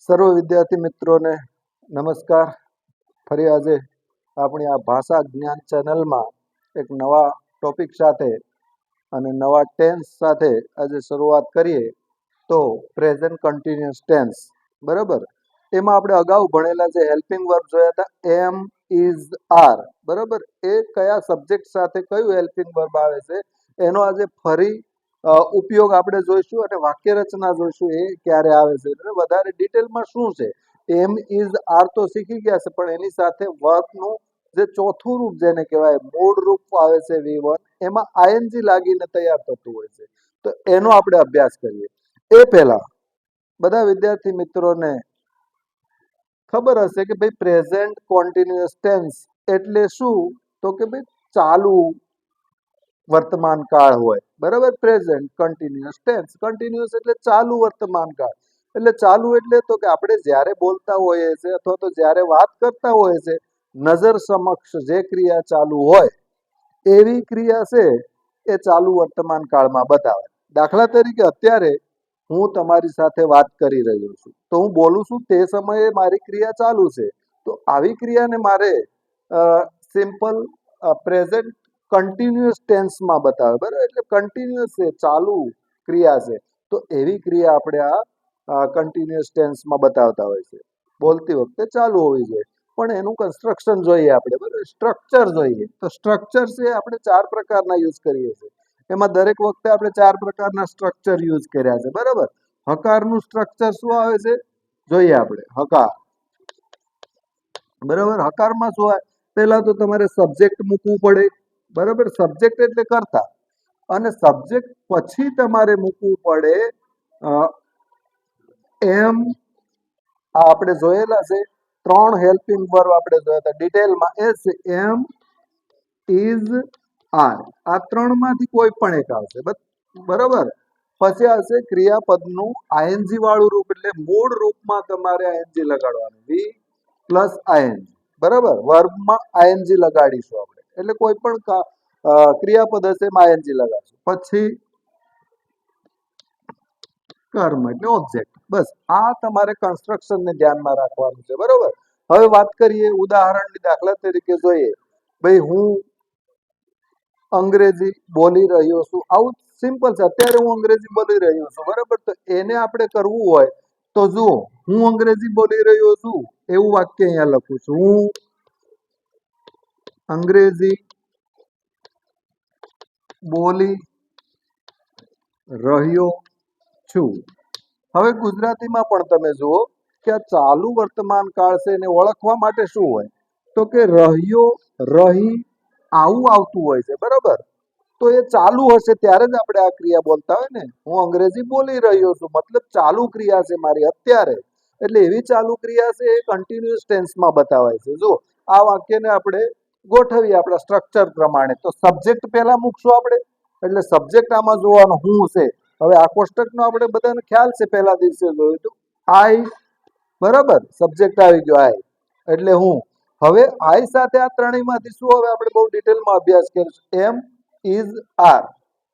સર્વ વિદ્યાર્થી મિત્રોને નમસ્કાર. ફરી આજે આપણી આ ભાષા જ્ઞાન ચેનલમાં એક નવા ટોપિક સાથે અને નવા ટેન્સ સાથે આજે શરૂઆત કરીએ. તો પ્રેઝન્ટ કન્ટિન્યુઅસ ટેન્સ, બરાબર. એમાં આપણે અગાઉ ભણેલા જે હેલ્પિંગ વર્બ જોયા હતા, એમ, ઇઝ, આર, બરાબર. એ કયા સબ્જેક્ટ સાથે કયું હેલ્પિંગ વર્બ આવે છે એનો આજે ફરી ઉપયોગ આપણે જોઈશું અને વાક્ય રચના જોઈશું એ ક્યારે આવે છે એટલે વધારે ડિટેલમાં શું છે. એમ, ઇઝ, આર તો શીખી ગયા છે, પણ એની સાથે વર્બનું જે ચોથું રૂપ જેને કહેવાય મૂળ રૂપ આવે છે V1, એમાં આઈએનજી લાગીને તૈયાર થતું હોય છે. તો એનો આપણે અભ્યાસ કરીએ. એ પહેલા બધા વિદ્યાર્થી મિત્રોને ખબર હશે કે ભાઈ પ્રેઝન્ટ કોન્ટિન્યુઅસ ટેન્સ એટલે શું, તો કે ભાઈ ચાલુ વર્તમાન કાળ હોય, બરાબર. પ્રેઝન્ટ કન્ટિન્યુઅસ ટેન્સ, કન્ટિન્યુઅસ એટલે ચાલુ વર્તમાન કાળ. એટલે ચાલુ એટલે તો કે આપણે જ્યારે બોલતા હોઈએ છીએ અથવા તો જ્યારે વાત કરતા હોઈએ છીએ, નજર સમક્ષ જે ક્રિયા ચાલુ હોય એવી ક્રિયા છે એ ચાલુ વર્તમાન કાળમાં બતાવે. દાખલા તરીકે અત્યારે હું તમારી સાથે વાત કરી રહ્યો છું, તો હું બોલું છું તે સમયે મારી ક્રિયા ચાલુ છે. તો આવી ક્રિયાને મારે સિમ્પલ પ્રેઝન્ટ કન્ટિન્યુઅસ ટેન્સમાં બતાવે, બરાબર. એટલે કન્ટિન્યુઅસ છે, ચાલુ ક્રિયા છે. તો એવી ક્રિયા આપણે આ કન્ટિન્યુઅસ ટેન્સમાં બતાવતા હોય છે. બોલતી વખતે ચાલુ હોવી જોઈએ, પણ એનું કન્સ્ટ્રક્શન જોઈએ આપણે, બરાબર. સ્ટ્રક્ચર જોઈએ. તો સ્ટ્રક્ચર છે આપણે 4 પ્રકારના યુઝ કરીએ છીએ. એમાં દરેક વખતે આપણે 4 પ્રકારના સ્ટ્રક્ચર યુઝ કર્યા છે, બરાબર. હકારનું સ્ટ્રક્ચર શું આવે છે જોઈએ આપણે. હકાર, બરાબર. હકારમાં શું આવે, પહેલા તો તમારે સબ્જેક્ટ મૂકવું પડે, બરાબર. સબ્જેક્ટ એટલે કર્તા, અને સબ્જેક્ટ પછી તમારે મૂકવું પડે એમ. આ આપણે જોયેલા છે 3 હેલ્પિંગ વર્બ આપણે જોયા હતા ડિટેલમાં. એ છે એમ, ઇઝ, આર. આ 3 માંથી કોઈ પણ એક આવશે, બરાબર. પછી આવશે ક્રિયાપદનું આઈએનજી વાળું રૂપ, એટલે મૂળ રૂપમાં તમારે આઈએનજી લગાડવાનું, વી પ્લસ આઈએનજી, બરાબર. વર્બમાં આઈએનજી લગાડીશું આપણે, એટલે કોઈ પણ ક્રિયાપદ હશે એમાં આઈએનજી લગાડશું. પછી કર્મ એટલે ઓબ્જેક્ટ. બસ આ તમારે કન્સ્ટ્રક્શનને ધ્યાનમાં રાખવાનું છે, બરોબર. હવે વાત કરીએ ઉદાહરણની. દાખલા તરીકે જોઈએ, ભાઈ હું અંગ્રેજી બોલી રહ્યો છું. આવું સિમ્પલ છે. અત્યારે હું અંગ્રેજી બોલી રહ્યો છું, બરાબર. તો એને આપણે કરવું હોય તો જુઓ, હું અંગ્રેજી બોલી રહ્યો છું એવું વાક્ય અહીંયા લખું છું. હું અંગ્રેજી બોલી રહ્યો છું. હવે ગુજરાતીમાં પણ તમે જુઓ કે આ ચાલુ વર્તમાન કાળ છે, એને ઓળખવા માટે શું હોય, તો કે રહ્યો, રહી, આવું આવતું હોય છે, બરાબર. તો એ ચાલુ હશે ત્યારે જ આપણે આ ક્રિયા બોલતા હોય ને. હું અંગ્રેજી બોલી રહ્યો છું મતલબ ચાલુ ક્રિયા છે મારી અત્યારે, એટલે એવી ચાલુ ક્રિયા છે એ કન્ટિન્યુઅસ ટેન્સમાં બતાવાય છે. જો આ વાક્યને આપણે ગોઠવીએ આપણા સ્ટ્રક્ચર પ્રમાણે, તો સબ્જેક્ટ પહેલા મૂકશું આપણે, એટલે સબ્જેક્ટ આમાં જોવાનો હું છે. હવે આ કોષ્ટકનો આપણે બધાને ખ્યાલ છે, પહેલા દિવસે જોયું હતું આઈ, બરાબર. સબ્જેક્ટ આવી ગયો આઈ, એટલે હું. હવે આઈ સાથે આ ત્રણેયમાંથી શું, હવે આપણે બહુ ડિટેલમાં અભ્યાસ કરીશું. એમ, ઇઝ, આર.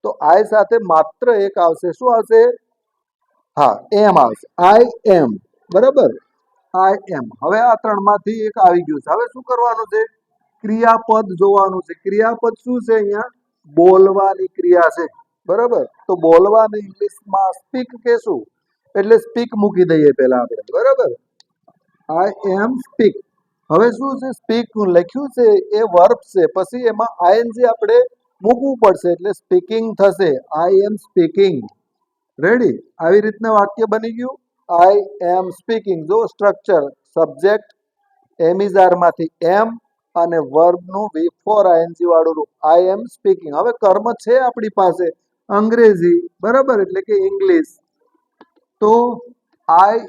તો આઈ સાથે માત્ર એક આવશે. શું આવશે? હા, એમ આવશે. આઈ એમ, બરાબર. આઈ એમ. હવે આ ત્રણમાંથી એક આવી ગયું છે. હવે શું કરવાનું છે? ક્રિયાપદ જોવાનું છે. ક્રિયાપદ શું છે અહીંયા? બોલવાની ક્રિયા છે, બરાબર. તો બોલવાની ઇંગ્લિશમાં સ્પીક કહેશું, એટલે સ્પીક મૂકી દઈએ પહેલા આપણે, બરાબર. આઈ એમ સ્પીક. હવે શું છે? સ્પીક લખ્યું છે એ વર્બ છે, પછી એમાં આઈએનજી આપણે મૂકવું પડશે, એટલે સ્પીકિંગ થશે. I am speaking. રેડી? આવી રીતના વાક્ય બની ગયું. I am speaking. જો structure, subject am is are માંથી એમ, અને વર્બનું V4 આઈએનજી વાળું રૂપ આઈ એમ સ્પીકિંગ. હવે કર્મ છે આપણી પાસે અંગ્રેજી, બરાબર, એટલે કે ઇંગ્લિશ. તો આઈ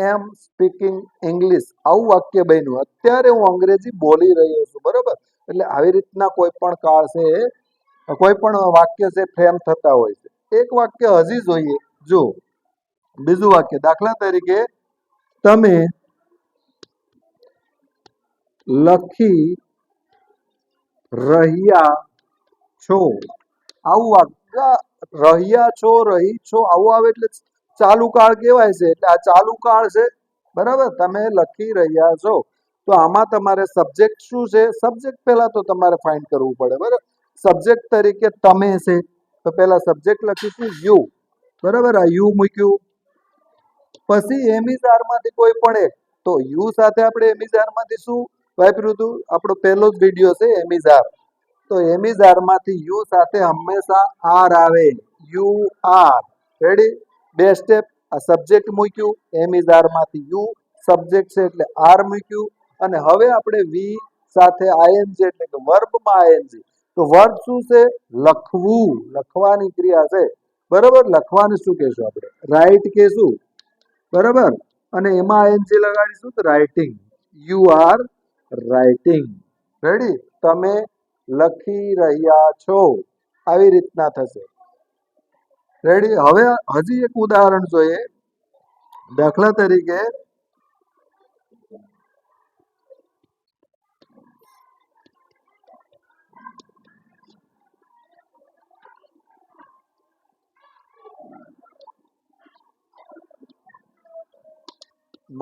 એમ સ્પીકિંગ ઇંગ્લિશ, આવું વાક્ય બન્યું. અત્યારે હું અંગ્રેજી બોલી રહ્યો છું, બરાબર. એટલે આવી રીતના કોઈ પણ કાળ છે, કોઈ પણ વાક્ય છે ફ્રેમ થતા હોય છે. એક વાક્ય હજી જોઈએ. જો બીજું વાક્ય, દાખલા તરીકે તમે લખી રહ્યા છો, આવું વાક્ય. રહ્યા છો, રહી છો, આવું આવે એટલે ચાલુ કાળ કહેવાય છે. એટલે આ ચાલુ કાળ છે, બરાબર, તમે લખી રહ્યા છો તો આમાં તમારે સબ્જેક્ટ શું છે? સબ્જેક્ટ પહેલા તો તમારે ફાઇન્ડ કરવું પડે. બરાબર, સબ્જેક્ટ તરીકે તમે છે તો પહેલા સબ્જેક્ટ લખીશું યુ. બરાબર, આ યુ મૂક્યું. પછી એમિઝાર માંથી કોઈ પણ એક, તો યુ સાથે આપણે એમિઝાર માંથી શું વાપર્યું હતું? આપણો પહેલો જ વિડીયો છે એમિઝાર. તો એમિઝાર માંથી યુ સાથે હંમેશા આર આવે. You are. રેડી? બે સ્ટેપ. આ સબ્જેક્ટ મૂક્યું, એમિઝાર માંથી યુ સબ્જેક્ટ છે એટલે આર મૂક્યું. અને હવે આપણે વી સાથે આઈએનજી એટલે કે વર્બમાં આઈએનજી. તો વર્બ શું છે? લખવું, લખવાની ક્રિયા છે. બરાબર, લખવાનું શું કહેશું આપણે? રાઈટ કહેશું. બરાબર, અને એમાં આઈએનજી લગાડીશું તો writing. You are writing. Ready? તમે લખી રહ્યા છો. આવી રીતના થશે. રેડી? હવે હજી એક ઉદાહરણ જોઈએ. દાખલા તરીકે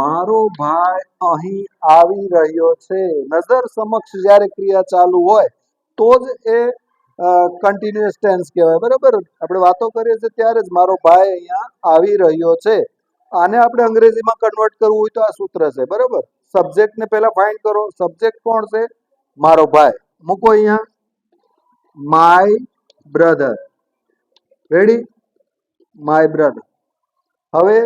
મારો ભાઈ અહીં આવી રહ્યો છે. નજર સમક્ષ જ્યારે ક્રિયા ચાલુ હોય તો જ એ કન્ટિન્યુઅસ ટેન્સ કહેવાય. બરાબર, આપણે વાતો કરીએ છીએ ત્યારે જ મારો ભાઈ અહીંયા આવી રહ્યો છે. આને આપણે અંગ્રેજીમાં કન્વર્ટ કરવું હોય તો આ સૂત્ર છે. બરાબર, સબ્જેક્ટને પહેલા ફાઇન્ડ કરો. સબ્જેક્ટ કોણ છે? મારો ભાઈ. મૂકો અહીંયા my brother. Ready? My brother. હવે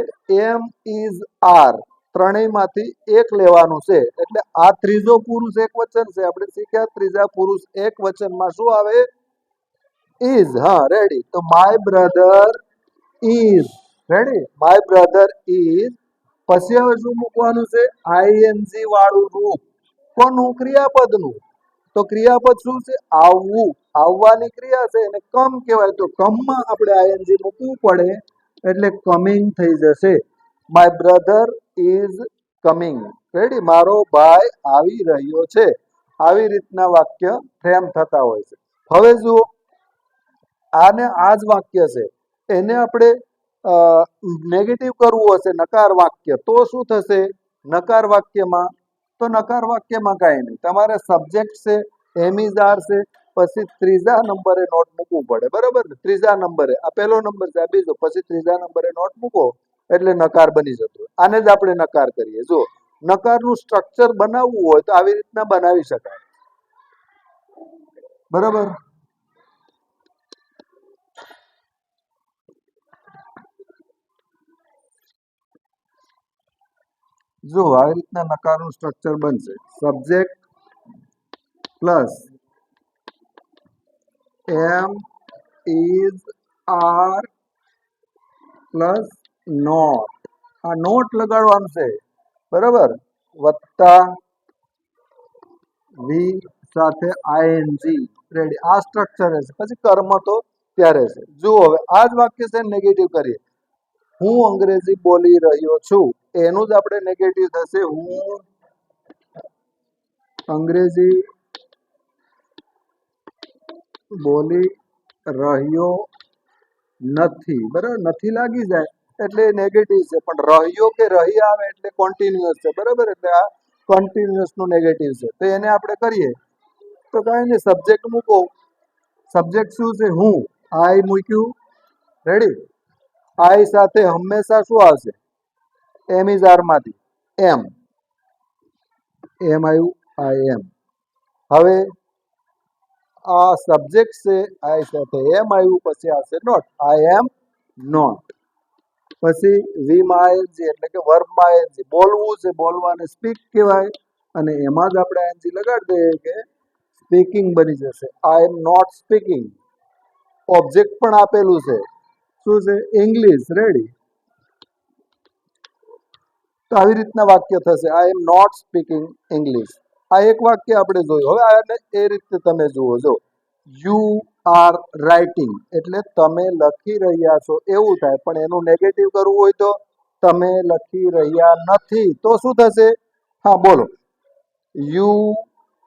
એમ ઇઝ આર ત્રણેયમાંથી એક લેવાનું છે. એટલે આ ત્રીજો પુરુષ એક વચન છે. આપણે શીખ્યા ત્રીજા પુરુષ એક વચનમાં શું આવે? ઇઝ. હા, રેડી. તો my brother is. Ready? My brother is. પછી હવે શું મૂકવાનું છે? આઈએનજી વાળું રૂપ. કોનું? ક્રિયાપદનું. તો ક્રિયાપદ શું છે? આવવું. આવવાની ક્રિયા છે એને કમ કહેવાય. તો કમમાં આપણે આઈએનજી મૂકવું પડે એટલે કમિંગ થઈ જશે. My brother is coming. Ready? મારો ભાઈ આવી રહ્યો છે. આવી રીતના વાક્ય ફ્રેમ થતા હોય છે. હવે જુઓ, આને આ જ વાક્ય છે, એને આપણે નેગેટિવ કરવું હશે, નકાર વાક્ય, તો શું થશે? નકાર વાક્યમાં કાંઈ નહીં. તમારે સબ્જેક્ટ છે, એમિઝાર છે, પછી ત્રીજા નંબરે નોટ મૂકવું પડે. બરાબર ને? ત્રીજા નંબરે, આ પહેલો નંબર છે, આ બીજો, પછી ત્રીજા નંબરે નોટ મૂકો એટલે નકાર બની જતો. આને જ આપણે નકાર કરીએ. જો નકારનું સ્ટ્રક્ચર બનાવવું હોય તો આવી રીતના બનાવી શકાય. બરાબર, જો આવી રીતના નકારનું સ્ટ્રક્ચર બનશે. Subject plus am is are plus not. આ નોટ લગાડવાનું છે. બરાબર, વત્તા વી સાથે આઈએનજી. રેડી? આ સ્ટ્રક્ચર છે. પછી કર્મ તો ત્યારે છે. જુઓ, હવે આ જ વાક્ય છે નેગેટિવ કરીએ. હું અંગ્રેજી બોલી રહ્યો છું. એનું જ આપણે નેગેટિવ થશે. હું અંગ્રેજી બોલી રહ્યો નથી. બરાબર, નથી લાગી જાય એટલે નેગેટિવ છે. પણ રહ્યો કે રહી આવે એટલે કોન્ટિન્યુઅસ છે. બરાબર, એટલે આ કન્ટિન્યુઅસ નું નેગેટિવ છે. તો એને આપણે કરીએ તો કાંઈ નહીં, સબ્જેક્ટ મૂકો. સબ્જેક્ટ શું છે? હું. આઈ મૂક્યું. રેડી? આઈ સાથે હંમેશા શું આવશે? એમિઝાર માંથી એમ. એમ આવ્યું. આઈ એમ. હવે આ સબ્જેક્ટ છે, આઈ સાથે એમ આવ્યું, પછી આવશે નોટ. I am not. પછી વી માં આઈએનજી એટલે કે વર્બ માં આઈએનજી. બોલવું છે, બોલવાને સ્પીક કહેવાય. અને એમાં જ આપણે આઈએનજી લગાડી દઈએ કે સ્પીકિંગ બની જશે. આઈ એમ નોટ સ્પીકિંગ. ઓબ્જેક્ટ પણ આપેલું છે. શું છે? ઇંગ્લિશ. રેડી? તો આવી રીતના વાક્ય થશે. I am not speaking English. આ એક વાક્ય આપણે જોયું. હવે આને એ રીતે તમે જુઓ. જો યુ આર રાઇટિંગ એટલે તમે લખી રહ્યા છો એવું થાય. પણ એનું નેગેટિવ કરવું હોય તો તમે લખી રહ્યા નથી. તો શું થશે? હા, બોલો. યુ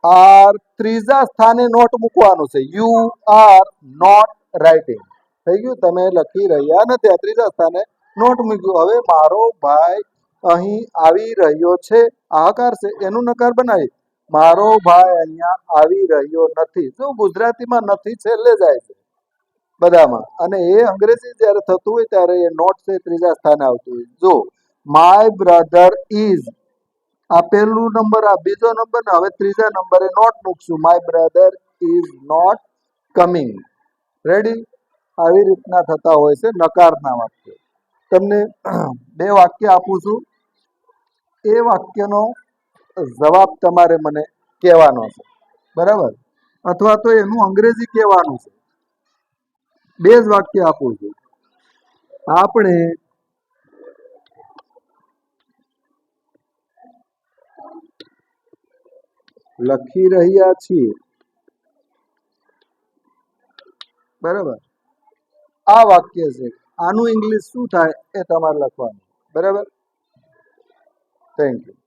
આર ત્રીજા સ્થાને નોટ મૂકવાનું છે. You are not writing. થઈ ગયું? તમે લખી રહ્યા નથી. આ ત્રીજા સ્થાને નોટ મૂક્યું. હવે મારો ભાઈ અહીં આવી રહ્યો છે હાહાકાર છે એનું નકાર બનાવી મારો ભાઈ અહીંયા આવી રહ્યો નથી. જો ગુજરાતીમાં નથી છેલ્લે જાય છે બધામાં, અને એ અંગ્રેજી જ્યારે થતું હોય ત્યારે એ નોટ છે ત્રીજા સ્થાને આવતું હોય. જો માય બ્રધર ઇઝ, આ પહેલું નંબર, આ બીજો નંબર, ને હવે ત્રીજા નંબરે નોટ મૂકશું. My brother is not coming. Ready? આવી રીતના થતા હોય છે નકારના વાક્ય. તમને બે વાક્ય આપું છું, એ વાક્યનો જવાબ તમારે મને કહેવાનો છે, બરાબર? અથવા તો એનું અંગ્રેજી કહેવાનું છે. બે જ વાક્ય આપું છું. આપણે લખી રહ્યા છીએ, બરાબર? આ વાક્ય છે, આનું ઇંગ્લિશ શું થાય એ તમારે લખવાનું, બરાબર? Thank you.